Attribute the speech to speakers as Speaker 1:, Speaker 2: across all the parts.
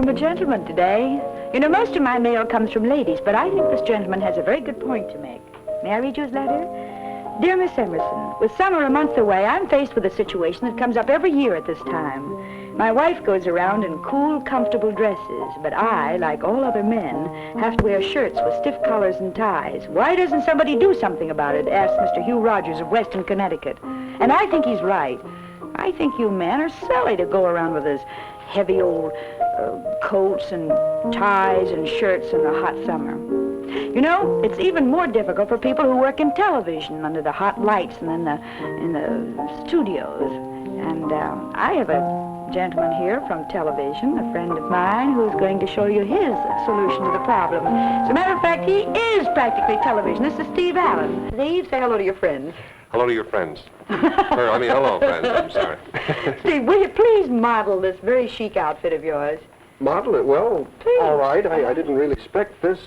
Speaker 1: From a gentleman today. You know, most of my mail comes from ladies, but I think this gentleman has a very good point to make. May I read you his letter? Dear Miss Emerson, with summer a month away, I'm faced with a situation that comes up every year at this time. My wife goes around in cool, comfortable dresses, but I, like all other men, have to wear shirts with stiff collars and ties. Why doesn't somebody do something about it? Asked Mr. Hugh Rogers of Weston, Connecticut. And I think he's right. I think you men are silly to go around with those heavy old coats and ties and shirts in the hot summer. You know, it's even more difficult for people who work in television under the hot lights and in the studios. And I have a gentleman here from television, a friend of mine, who's going to show you his solution to the problem. As a matter of fact, he is practically television. This is Steve Allen. Steve, say hello to your friends.
Speaker 2: Hello to your friends. Hello, friends. I'm sorry.
Speaker 1: Steve, will you please model this very chic outfit of yours?
Speaker 2: Model it? Well,
Speaker 1: please.
Speaker 2: All right. I didn't really expect this,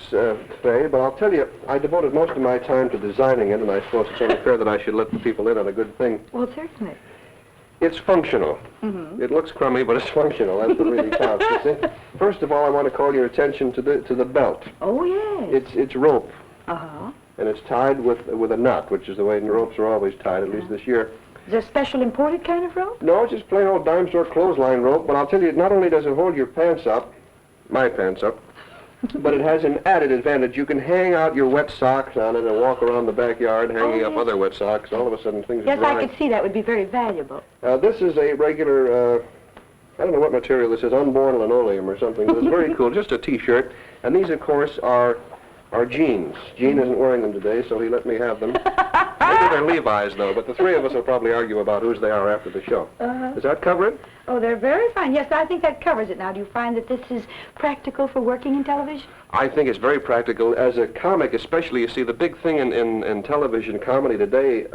Speaker 2: Faye, but I'll tell you, I devoted most of my time to designing it, and I suppose it's only fair that I should let the people in on a good thing.
Speaker 1: Well, certainly.
Speaker 2: It's functional. Mm-hmm. It looks crummy, but it's functional. That's what really counts, you see. First of all, I want to call your attention to the belt.
Speaker 1: Oh, yes.
Speaker 2: It's rope.
Speaker 1: Uh-huh.
Speaker 2: And it's tied with a nut, which is the way the ropes are always tied, at least this year.
Speaker 1: Is it a special imported kind of rope?
Speaker 2: No, it's just plain old dime store clothesline rope, but I'll tell you, not only does it hold your pants up, my pants up, but it has an added advantage. You can hang out your wet socks on it and walk around the backyard hanging up other wet socks. All of a sudden things are dry.
Speaker 1: Yes, I could see that would be very valuable.
Speaker 2: This is a regular, I don't know what material this is, unborn linoleum or something, but it's very cool, just a T-shirt. And these, of course, are jeans. Gene isn't wearing them today, so he let me have them. Maybe they're Levi's, though, but the three of us will probably argue about whose they are after the show. Does that cover it?
Speaker 1: Oh, they're very fine. Yes, I think that covers it. Now, do you find that this is practical for working in television?
Speaker 2: I think it's very practical. As a comic, especially, you see, the big thing in television comedy today,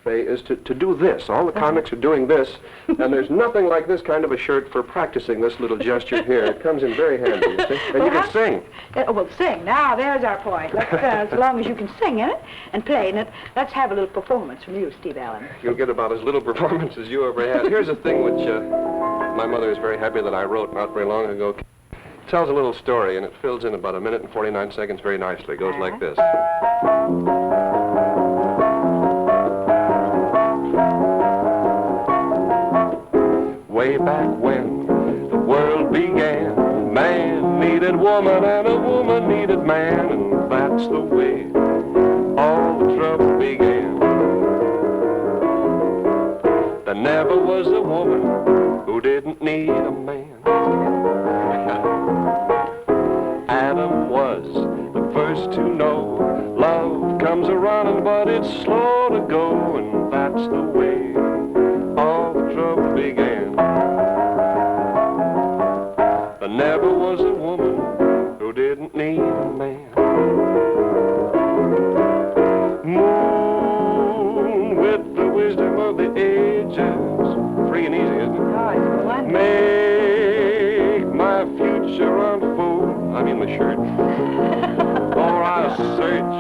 Speaker 2: Faye, is to do this. All the comics are doing this, and there's nothing like this kind of a shirt for practicing this little gesture here. It comes in very handy, you see. And you can sing.
Speaker 1: Oh, well, sing. Now, there's our point. Let's, as long as you can sing in it and play in it, let's have a little performance from you, Steve Allen.
Speaker 2: You'll get about as little performance as you ever had. Here's a thing which my mother is very happy that I wrote not very long ago. It tells a little story, and it fills in about 1 minute and 49 seconds very nicely. It goes like this. Way back when the world began, man needed woman and a woman needed man, and that's the way all the trouble began. There never was a woman who didn't need a man. Adam was the first to know love comes a-running, but it's slow to go, and that's the way all the trouble began. There never was a woman who didn't need a man. Moon, with the wisdom of the ages, free and easy, isn't it?
Speaker 1: Oh, it's wonderful.
Speaker 2: Make my future unfold, I mean the shirt, or I'll search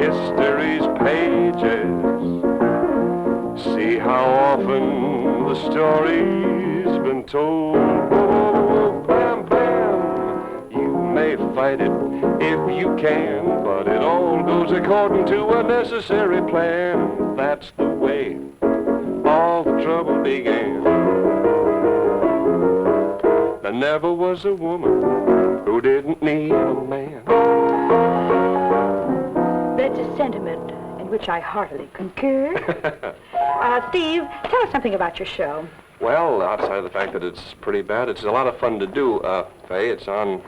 Speaker 2: history's pages, see how often the story's been told. Bam, bam, you may fight it if you can, but it all goes according to a necessary plan. That's the way all the trouble began. There never was a woman who didn't need a man.
Speaker 1: That's a sentiment in which I heartily concur. Steve, tell us something about your show.
Speaker 2: Well, outside of the fact that it's pretty bad, it's a lot of fun to do, Faye. It's on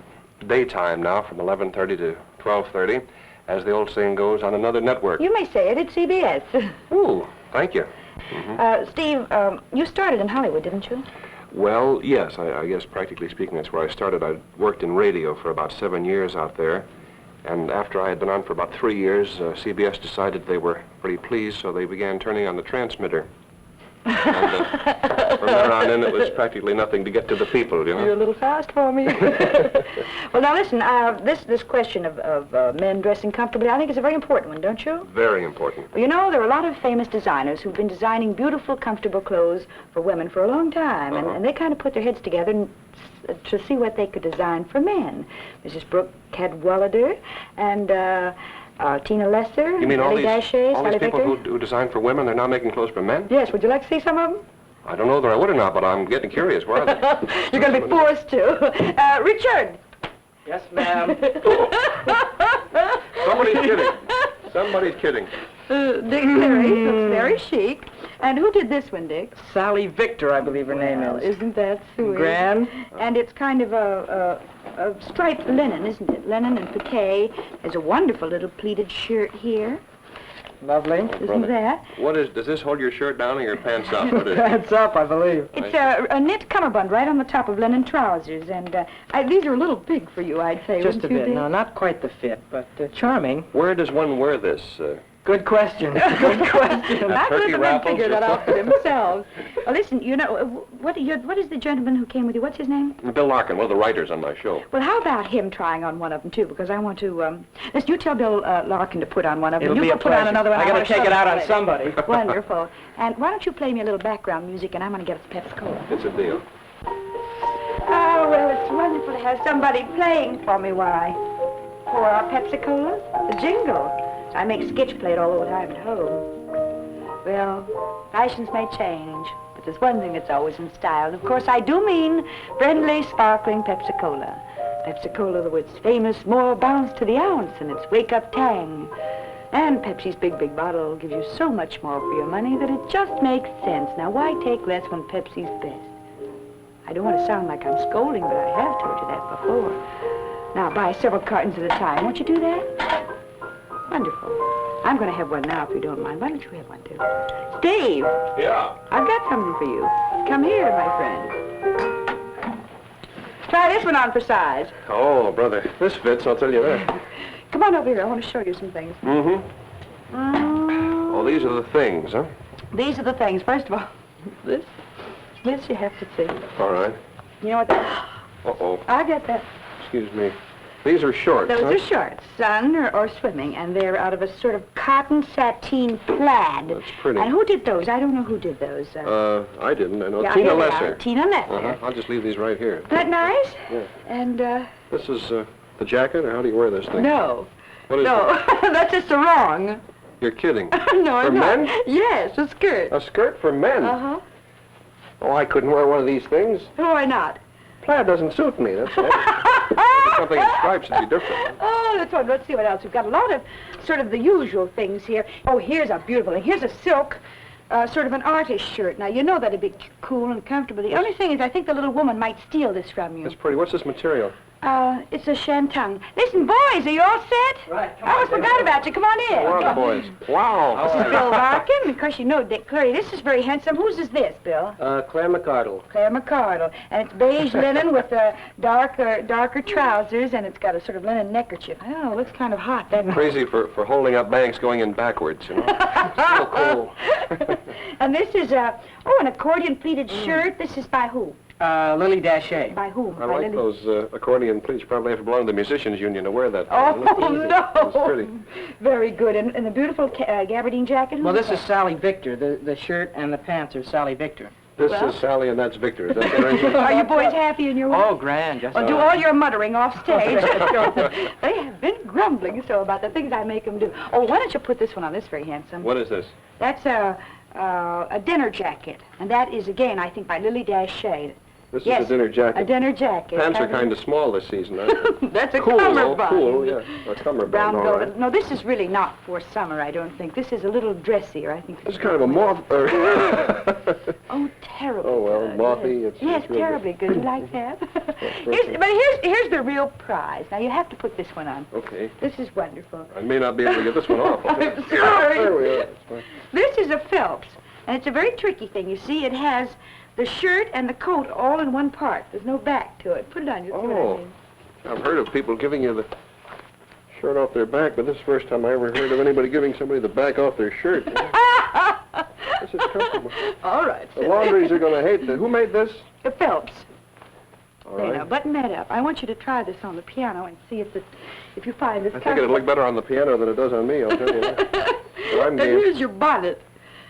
Speaker 2: daytime now from 11:30 to 12:30, as the old saying goes, on another network.
Speaker 1: You may say it at CBS.
Speaker 2: Ooh, thank you. Mm-hmm.
Speaker 1: Steve, you started in Hollywood, didn't you?
Speaker 2: Well, yes, I guess practically speaking that's where I started. I worked in radio for about 7 years out there, and after I had been on for about 3 years, CBS decided they were pretty pleased, so they began turning on the transmitter. And from there on in, it was practically nothing to get to the people, you know.
Speaker 1: You're a little fast for me. Well, now listen, this question of men dressing comfortably, I think is a very important one, don't you?
Speaker 2: Very important.
Speaker 1: Well, you know, there are a lot of famous designers who've been designing beautiful, comfortable clothes for women for a long time, and they kind of put their heads together to see what they could design for men. Mrs. Brooke Cadwallader and Tina Lesser.
Speaker 2: You mean all
Speaker 1: Ellie
Speaker 2: these
Speaker 1: Daché, Sally
Speaker 2: people
Speaker 1: Victor?
Speaker 2: who design for women, they're now making clothes for men?
Speaker 1: Yes, would you like to see some of them?
Speaker 2: I don't know whether I would or not, but I'm getting curious. Where are they?
Speaker 1: You're going to be forced to. Richard!
Speaker 3: Yes, ma'am.
Speaker 2: Somebody's kidding. Somebody's kidding.
Speaker 1: Dick Terry, looks very chic. And who did this one, Dick?
Speaker 3: Sally Victor, I believe her name is.
Speaker 1: Isn't that sweet?
Speaker 3: Grand.
Speaker 1: And it's kind of a striped linen, isn't it? Linen and piqué. There's a wonderful little pleated shirt here.
Speaker 3: Lovely.
Speaker 1: Isn't that?
Speaker 2: What is, does this hold your shirt down or your pants up? What is it?
Speaker 3: Pants up, I believe.
Speaker 1: It's a knit cummerbund right on the top of linen trousers. And these are a little big for you, I'd say.
Speaker 3: Just a
Speaker 1: wouldn't you,
Speaker 3: bit.
Speaker 1: Dick?
Speaker 3: No, not quite the fit, but charming.
Speaker 2: Where does one wear this?
Speaker 3: Good question. Good question.
Speaker 1: I'd let
Speaker 2: turkey
Speaker 1: the men
Speaker 2: raffles
Speaker 1: figure
Speaker 2: or
Speaker 1: that out for themselves. Well, listen, you know, what is the gentleman who came with you? What's his name?
Speaker 2: Bill Larkin, one of the writers on my show.
Speaker 1: Well, how about him trying on one of them, too? Because I want to, listen, you tell Bill Larkin to put on one of them.
Speaker 3: It'll
Speaker 1: You
Speaker 3: be
Speaker 1: go
Speaker 3: a
Speaker 1: put on
Speaker 3: pleasure.
Speaker 1: another one.
Speaker 3: I got
Speaker 1: want
Speaker 3: to take it out on
Speaker 1: play.
Speaker 3: somebody.
Speaker 1: Wonderful. And why don't you play me a little background music, and I'm going to get us Pepsi-Cola.
Speaker 2: It's a deal.
Speaker 1: Oh, well, it's wonderful to have somebody playing for me, why? For our Pepsi-Cola, the jingle. I make sketch play it all the time at home. Well, fashions may change, but there's one thing that's always in style. And of course, I do mean friendly, sparkling Pepsi-Cola. Pepsi-Cola with its famous more bounce to the ounce and its wake-up tang. And Pepsi's big, big bottle gives you so much more for your money that it just makes sense. Now, why take less when Pepsi's best? I don't want to sound like I'm scolding, but I have told you that before. Now, buy several cartons at a time. Won't you do that? Wonderful. I'm going to have one now, if you don't mind. Why don't you have one, too? Steve!
Speaker 2: Yeah.
Speaker 1: I've got something for you. Come here, my friend. Try this one on for size.
Speaker 2: Oh, brother, this fits, I'll tell you that.
Speaker 1: Come on over here. I want to show you some things.
Speaker 2: Mm-hmm.
Speaker 1: Mm,
Speaker 2: Oh, these are the things, huh?
Speaker 1: these are the things. First of all, this you have to see.
Speaker 2: All right.
Speaker 1: You know what that...
Speaker 2: Uh-oh.
Speaker 1: I get that.
Speaker 2: Excuse me. These are shorts,
Speaker 1: Those
Speaker 2: huh?
Speaker 1: are shorts, sun or swimming, and they're out of a sort of cotton sateen plaid.
Speaker 2: That's pretty.
Speaker 1: And who did those? I don't know who did those.
Speaker 2: I didn't. I know.
Speaker 1: yeah,
Speaker 2: Tina
Speaker 1: here they
Speaker 2: Lesser.
Speaker 1: are. Tina Lesser.
Speaker 2: Uh-huh. I'll just leave these right here.
Speaker 1: Isn't that nice?
Speaker 2: Yeah.
Speaker 1: And,
Speaker 2: This is the jacket, or how do you wear this thing?
Speaker 1: no.
Speaker 2: What is
Speaker 1: No, that's just a wrong.
Speaker 2: You're kidding.
Speaker 1: No,
Speaker 2: For
Speaker 1: I'm not.
Speaker 2: men?
Speaker 1: Yes, a skirt.
Speaker 2: A skirt for men?
Speaker 1: Uh-huh.
Speaker 2: Oh, I couldn't wear one of these things.
Speaker 1: Why not?
Speaker 2: Plaid doesn't suit me. That's something in stripes would be different.
Speaker 1: Oh, that's one. Let's see what else. We've got a lot of sort of the usual things here. Oh, here's a beautiful thing. Here's a silk, sort of an artist shirt. Now, you know that'd be cool and comfortable. The only thing is I think the little woman might steal this from you.
Speaker 2: It's pretty. What's this material?
Speaker 1: It's a shantung. Listen, boys, are you all set?
Speaker 3: Right, come
Speaker 1: I almost
Speaker 3: on,
Speaker 1: forgot about you. Come on in.
Speaker 2: Where are the boys? Wow.
Speaker 1: This is Bill Larkin. Of course, you know Dick Clary. This is very handsome. Whose is this, Bill?
Speaker 3: Claire McCardle.
Speaker 1: Claire McCardle. And it's beige linen with darker trousers, and it's got a sort of linen neckerchief. I don't know, it looks kind of hot, doesn't it?
Speaker 2: Crazy for holding up banks going in backwards, you know. So cool.
Speaker 1: And this is, an accordion pleated shirt. This is by who?
Speaker 3: Lily Daché.
Speaker 1: By whom?
Speaker 2: I
Speaker 1: By
Speaker 2: like
Speaker 1: Lily?
Speaker 2: those accordion pleats. Probably have to belong to the musicians union to wear that.
Speaker 1: Oh, no.
Speaker 2: It's pretty.
Speaker 1: Very good. And the beautiful gabardine jacket?
Speaker 3: Well,
Speaker 1: Who's
Speaker 3: this is
Speaker 1: that?
Speaker 3: Sally Victor. The shirt and the pants are Sally Victor.
Speaker 2: This
Speaker 1: Well.
Speaker 2: is Sally and that's Victor. Is that the arrangement?
Speaker 1: Are you boys happy in your way?
Speaker 3: Oh, grand. Just
Speaker 1: Well, do all your muttering off stage. They have been grumbling so about the things I make them do. Oh, why don't you put this one on? This is very handsome.
Speaker 2: What is this?
Speaker 1: That's a dinner jacket. And that is, again, I think, by Lily Daché.
Speaker 2: This
Speaker 1: Yes,
Speaker 2: is a dinner jacket.
Speaker 1: A dinner jacket.
Speaker 2: Pants are kind of small this season.
Speaker 1: That's a
Speaker 2: Cool, though.
Speaker 1: cummerbund.
Speaker 2: Cool, yeah. A cummerbund,
Speaker 1: Brown
Speaker 2: all
Speaker 1: velvet.
Speaker 2: right.
Speaker 1: No, this is really not for summer, I don't think. This is a little dressier, I think.
Speaker 2: This is kind of a moth.
Speaker 1: Oh, terrible.
Speaker 2: Oh, well,
Speaker 1: good.
Speaker 2: mothy,
Speaker 1: Yes,
Speaker 2: it's
Speaker 1: yes,
Speaker 2: real
Speaker 1: terribly good. You like that?
Speaker 2: perfect.
Speaker 1: But here's the real prize. Now, you have to put this one on.
Speaker 2: Okay.
Speaker 1: This is wonderful.
Speaker 2: I may not be able to get this one off.
Speaker 1: I'm sorry.
Speaker 2: There we are. That's fine.
Speaker 1: This is a Phelps, and it's a very tricky thing. You see, it has the shirt and the coat all in one part. There's no back to it. Put it on. You'll see what I
Speaker 2: Oh.
Speaker 1: mean.
Speaker 2: I've heard of people giving you the shirt off their back, but this is the first time I ever heard of anybody giving somebody the back off their shirt. This is comfortable.
Speaker 1: All right.
Speaker 2: The laundries are going to hate this. Who made this?
Speaker 1: The Phelps.
Speaker 2: All
Speaker 1: There,
Speaker 2: right.
Speaker 1: now, button that up. I want you to try this on the piano and see if you find this
Speaker 2: I think it'd look better on the piano than it does on me, I'll tell you. But I'm
Speaker 1: Then
Speaker 2: game.
Speaker 1: here's your bonnet.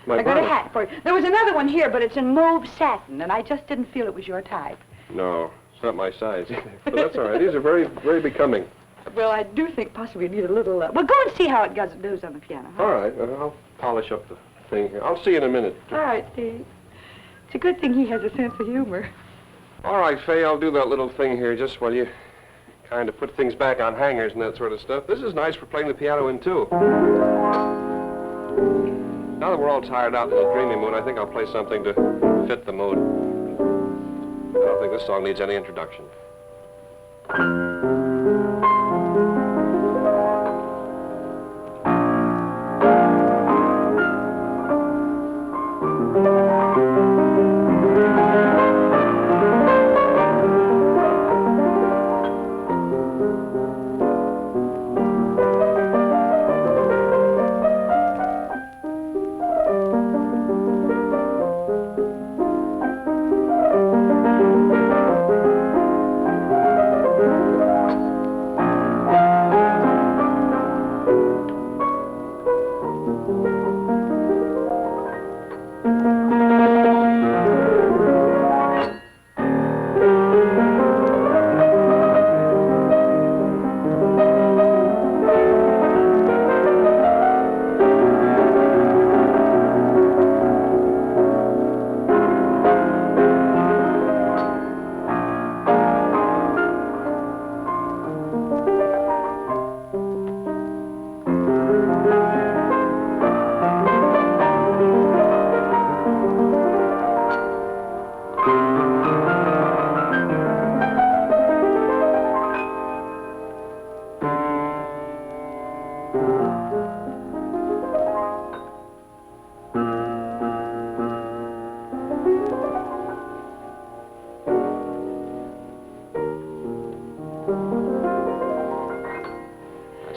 Speaker 2: My
Speaker 1: I got a
Speaker 2: bonnet.
Speaker 1: hat for you. There was another one here, but it's in mauve satin, and I just didn't feel it was your type.
Speaker 2: No, it's not my size. But that's all right. These are very, very becoming.
Speaker 1: Well, I do think possibly you need a little... well, go and see how it goes on the piano. Huh?
Speaker 2: All right, I'll polish up the thing here. I'll see you in a minute.
Speaker 1: All right, Steve. It's a good thing he has a sense of humor.
Speaker 2: All right, Faye, I'll do that little thing here just while you kind of put things back on hangers and that sort of stuff. This is nice for playing the piano in, too. Now that we're all tired out in the dreamy mood, I think I'll play something to fit the mood. I don't think this song needs any introduction.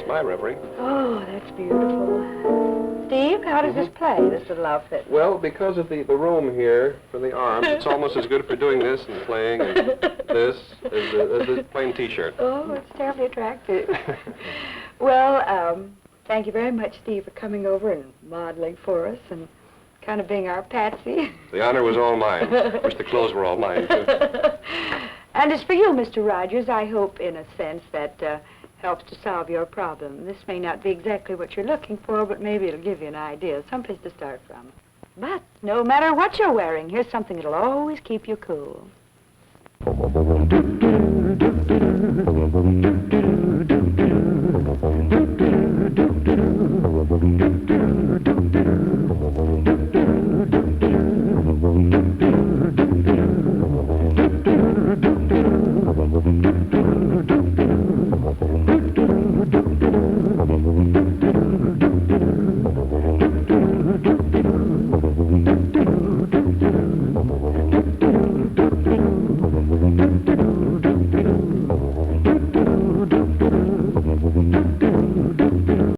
Speaker 2: My reverie.
Speaker 1: Oh, that's beautiful. Steve, how does this play, this little outfit?
Speaker 2: Well, because of the room here for the arms, it's almost as good for doing this and playing and this as the plain T-shirt.
Speaker 1: Oh, it's terribly attractive. Well, thank you very much, Steve, for coming over and modeling for us and kind of being our patsy.
Speaker 2: The honor was all mine. Wish the clothes were all mine, too.
Speaker 1: And as for you, Mr. Rogers, I hope, in a sense, that helps to solve your problem. This may not be exactly what you're looking for, but maybe it'll give you an idea, someplace to start from. But no matter what you're wearing, here's something that'll always keep you cool.